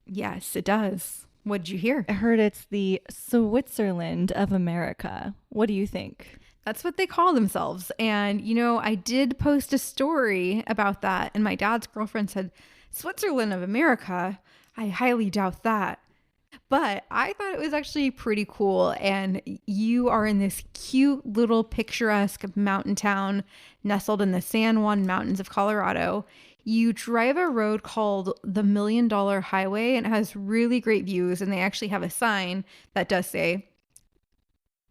Yes, it does. What did you hear? I heard it's the Switzerland of America. What do you think? That's what they call themselves. And, you know, I did post a story about that, and my dad's girlfriend said, Switzerland of America? I highly doubt that. But I thought it was actually pretty cool. And you are in this cute little picturesque mountain town nestled in the San Juan Mountains of Colorado. You drive a road called the $1 Million Highway, and it has really great views. And they actually have a sign that does say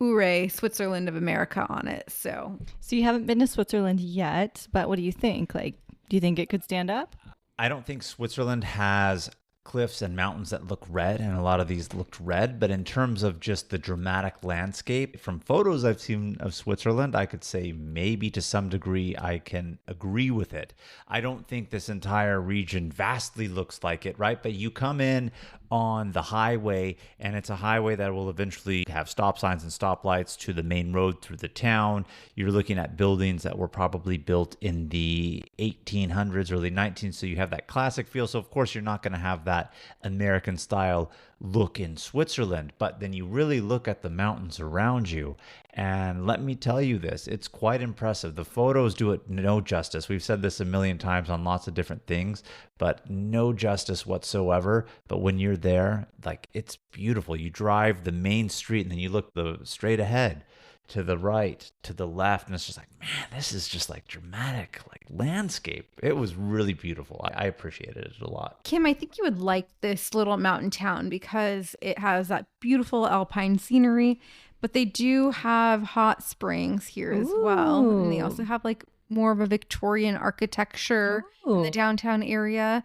Ouray, Switzerland of America on it. So you haven't been to Switzerland yet, but what do you think? Like, do you think it could stand up? I don't think Switzerland has cliffs and mountains that look red, and a lot of these looked red, but in terms of just the dramatic landscape, from photos I've seen of Switzerland, I could say maybe to some degree I can agree with it. I don't think this entire region vastly looks like it, right? But you come in on the highway, and it's a highway that will eventually have stop signs and stoplights to the main road through the town. You're looking at buildings that were probably built in the 1800s, early 1900s, so you have that classic feel. So of course you're not going to have that American style look in Switzerland, but then you really look at the mountains around you, and let me tell you this, it's quite impressive. The photos do it no justice. We've said this a million times on lots of different things, but no justice whatsoever. But when you're there, like, it's beautiful. You drive the main street and then you look straight ahead, to the right, to the left, and it's just like, man, this is just like dramatic, like landscape. It was really beautiful. I appreciated it a lot. Kim, I think you would like this little mountain town because it has that beautiful alpine scenery, but they do have hot springs here as well. And they also have like more of a Victorian architecture in the downtown area.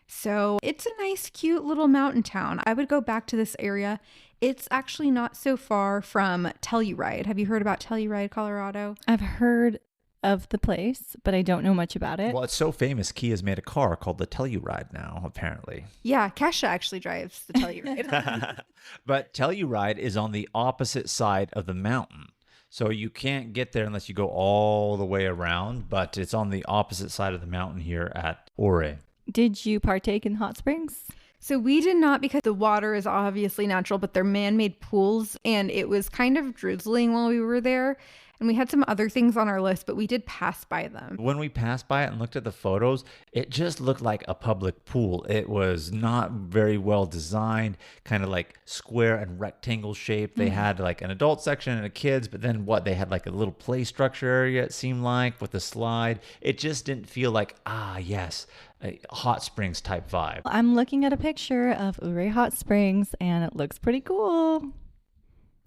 So it's a nice, cute little mountain town. I would go back to this area. It's actually not so far from Telluride. Have you heard about Telluride, Colorado? I've heard of the place, but I don't know much about it. Well, it's so famous. Kia's made a car called the Telluride now, apparently. Yeah, Kesha actually drives the Telluride. But Telluride is on the opposite side of the mountain. So you can't get there unless you go all the way around, but it's on the opposite side of the mountain here at Ore. Did you partake in hot springs? So we did not, because the water is obviously natural, but they're man-made pools, and it was kind of drizzling while we were there. And we had some other things on our list, but we did pass by them. When we passed by it and looked at the photos, it just looked like a public pool. It was not very well designed, kind of like square and rectangle shape. They had like an adult section and a kids, but then they had like a little play structure area, it seemed like, with a slide. It just didn't feel like, yes, a hot springs type vibe. I'm looking at a picture of Ure Hot Springs, and it looks pretty cool.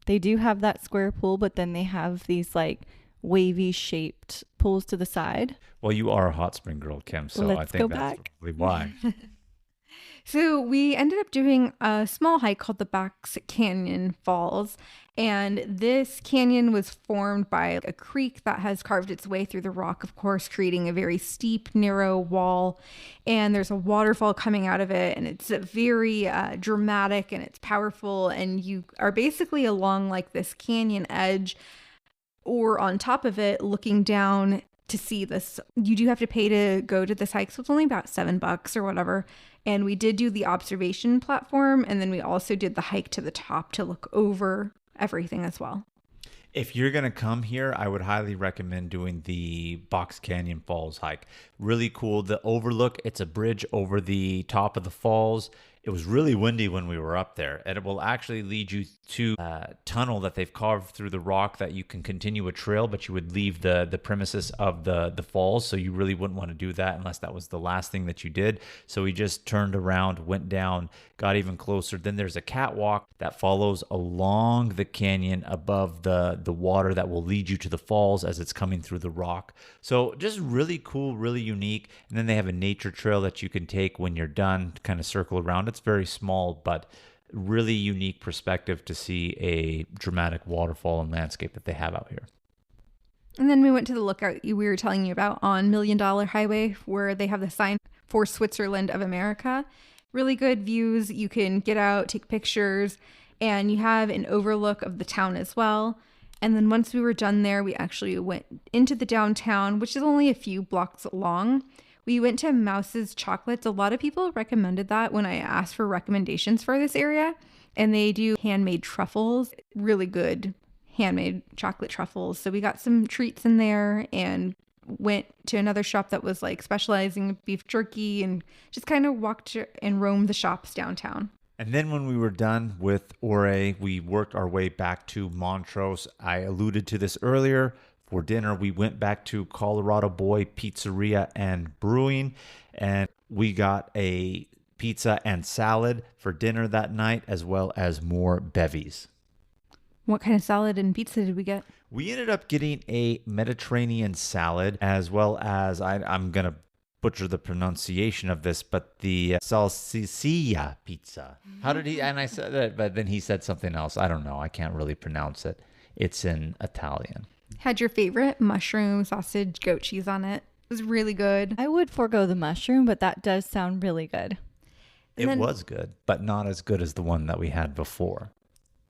They do have that square pool, but then they have these like wavy shaped pools to the side. Well, you are a hot spring girl, Kim, so I think that's probably why. So we ended up doing a small hike called the Backs Canyon Falls. And this canyon was formed by a creek that has carved its way through the rock, of course, creating a very steep, narrow wall. And there's a waterfall coming out of it. And it's very dramatic and it's powerful. And you are basically along like this canyon edge or on top of it looking down to see this. You do have to pay to go to this hike. So it's only about $7 or whatever. And we did do the observation platform. And then we also did the hike to the top to look over everything as well. If you're going to come here, I would highly recommend doing the Box Canyon Falls hike. Really cool. The overlook, it's a bridge over the top of the falls. It was really windy when we were up there, and it will actually lead you to a tunnel that they've carved through the rock that you can continue a trail, but you would leave the premises of the falls, so you really wouldn't want to do that unless that was the last thing that you did. So we just turned around, went down, got even closer. Then there's a catwalk that follows along the canyon above the water that will lead you to the falls as it's coming through the rock. So just really cool, really unique. And then they have a nature trail that you can take when you're done to kind of circle around. It's very small, but really unique perspective to see a dramatic waterfall and landscape that they have out here. And then we went to the lookout we were telling you about on $1 Million Highway, where they have the sign for Switzerland of America. Really good views. You can get out, take pictures, and you have an overlook of the town as well. And then once we were done there, we actually went into the downtown, which is only a few blocks long. We went to Mouse's Chocolates. A lot of people recommended that when I asked for recommendations for this area. And they do handmade truffles, really good handmade chocolate truffles. So we got some treats in there and went to another shop that was like specializing in beef jerky and just kind of walked and roamed the shops downtown. And then when we were done with Ore, we worked our way back to Montrose. I alluded to this earlier. For dinner, we went back to Colorado Boy Pizzeria and Brewing, and we got a pizza and salad for dinner that night, as well as more bevies. What kind of salad and pizza did we get? We ended up getting a Mediterranean salad, as well as, I'm going to butcher the pronunciation of this, but the salsiccia pizza. How did he, and I said it, but then he said something else. I don't know. I can't really pronounce it. It's in Italian. Had your favorite mushroom, sausage, goat cheese on it. It was really good. I would forego the mushroom, but that does sound really good. It was good, but not as good as the one that we had before.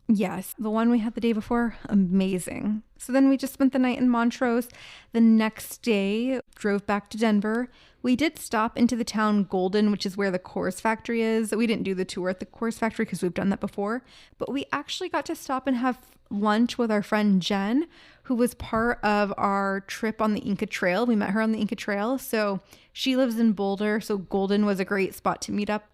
Yes, the one we had the day before, amazing. So then we just spent the night in Montrose. The next day, drove back to Denver. We did stop into the town Golden, which is where the Coors factory is. We didn't do the tour at the Coors factory because we've done that before. But we actually got to stop and have lunch with our friend Jen, who was part of our trip on the Inca Trail. We met her on the Inca Trail. So she lives in Boulder. So Golden was a great spot to meet up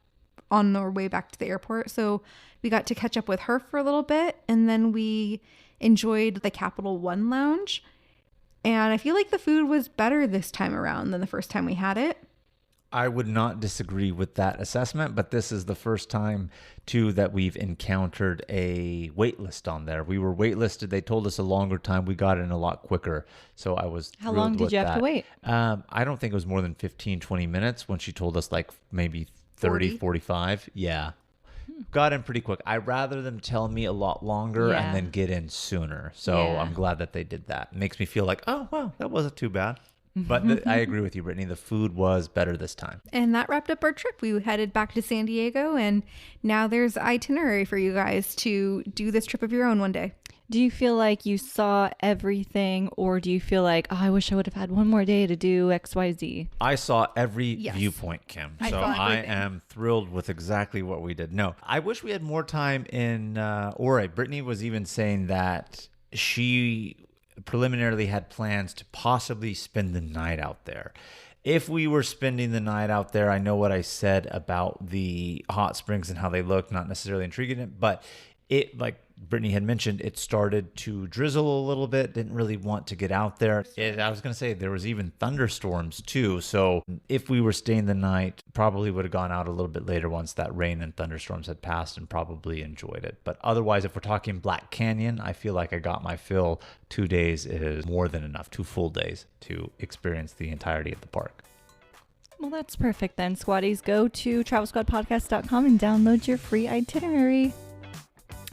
on our way back to the airport. So we got to catch up with her for a little bit, and then we enjoyed the Capital One Lounge. And I feel like the food was better this time around than the first time we had it. I would not disagree with that assessment, but this is the first time, too, that we've encountered a wait list on there. We were waitlisted. They told us a longer time. We got in a lot quicker. So I was How long did you have to wait? I don't think it was more than 15, 20 minutes when she told us like maybe 30, 45. Yeah. got in pretty quick. I'd rather them tell me a lot longer and then get in sooner. So I'm glad that they did that. It makes me feel like, oh, well, that wasn't too bad. But I agree with you, Brittany. The food was better this time. And that wrapped up our trip. We headed back to San Diego, and now there's itinerary for you guys to do this trip of your own one day. Do you feel like you saw everything, or do you feel like, oh, I wish I would have had one more day to do XYZ? I saw every viewpoint, Kim. So I am thrilled with exactly what we did. No, I wish we had more time in Ouray. Brittany was even saying that she preliminarily had plans to possibly spend the night out there. If we were spending the night out there, I know what I said about the hot springs and how they look, not necessarily intriguing, but it, like Brittany had mentioned, it started to drizzle a little bit, didn't really want to get out there. I was going to say there was even thunderstorms too. So if we were staying the night, probably would have gone out a little bit later once that rain and thunderstorms had passed and probably enjoyed it. But otherwise, if we're talking Black Canyon, I feel like I got my fill. 2 days is more than enough, 2 full days to experience the entirety of the park. Well, that's perfect then. Squaddies, go to travelsquadpodcast.com and download your free itinerary.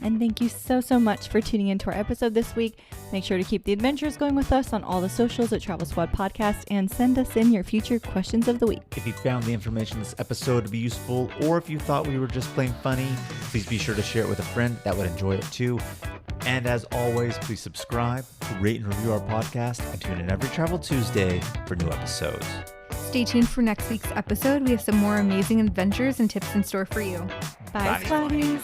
And thank you so much for tuning into our episode this week. Make sure to keep the adventures going with us on all the socials at Travel Squad Podcast and send us in your future questions of the week. If you found the information in this episode to be useful, or if you thought we were just plain funny, please be sure to share it with a friend that would enjoy it too. And as always, please subscribe, rate and review our podcast, and tune in every Travel Tuesday for new episodes. Stay tuned for next week's episode. We have some more amazing adventures and tips in store for you. Bye, Squaddies.